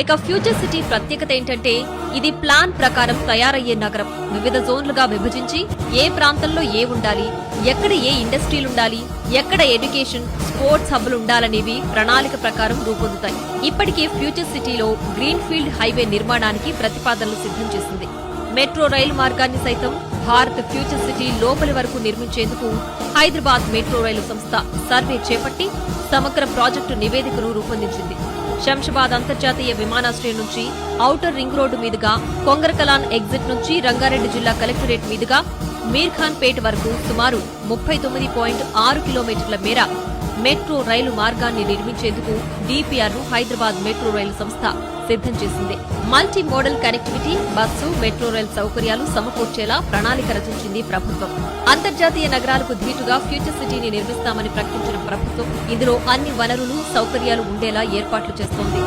ఇక future city ప్రత్యేకత ఏంటంటే ఇది ప్లాన్ ప్రకారం తయారయ్యే నగరం. వివిధ జోన్లుగా విభజించి ఏ ప్రాంతంలో ఏ ఉండాలి, ఎక్కడ ఏ ఇండస్ట్రీలుండాలి, ఎక్కడ ఎడ్యుకేషన్, స్పోర్ట్స్ హబ్లు ఉండాలనేవి ప్రణాళిక ప్రకారం రూపొందుతాయి. ఇప్పటికే ఫ్యూచర్ సిటీలో గ్రీన్ ఫీల్డ్ హైవే నిర్మాణానికి ప్రతిపాదనలు సిద్ధం చేసింది. మెట్రో రైలు మార్గాన్ని సైతం భారత్ ఫ్యూచర్ సిటీ లోపలి వరకు నిర్మించేందుకు హైదరాబాద్ మెట్రో రైలు సంస్థ సర్వే చేపట్టి సమగ్ర ప్రాజెక్టు నివేదికను రూపొందించింది. శంషాబాద్ అంతర్జాతీయ విమానాశ్రయం నుంచి ఔటర్ రింగ్ రోడ్డు మీదుగా, కొంగరకలాన్ ఎగ్జిట్ నుంచి రంగారెడ్డి జిల్లా కలెక్టరేట్ మీదుగా మీర్ఖాన్ పేట్ వరకు సుమారు 39.6 కిలోమీటర్ల మేర మెట్రో రైలు మార్గాన్ని నిర్మించేందుకు డీపీఆర్ను హైదరాబాద్ మెట్రో రైలు సంస్థ సిద్ధం చేసింది. Multi modal connectivity, bus, metro రైలు సౌకర్యాలు సమకూర్చేలా ప్రణాళిక రచించింది ప్రభుత్వం. అంతర్జాతీయ నగరాలకు ధీటుగా ఫ్యూచర్ సిటీని నిర్మిస్తామని ప్రకటించిన ప్రభుత్వం ఇందులో అన్ని వనరులు, సౌకర్యాలు ఉండేలా ఏర్పాట్లు చేస్తోంది.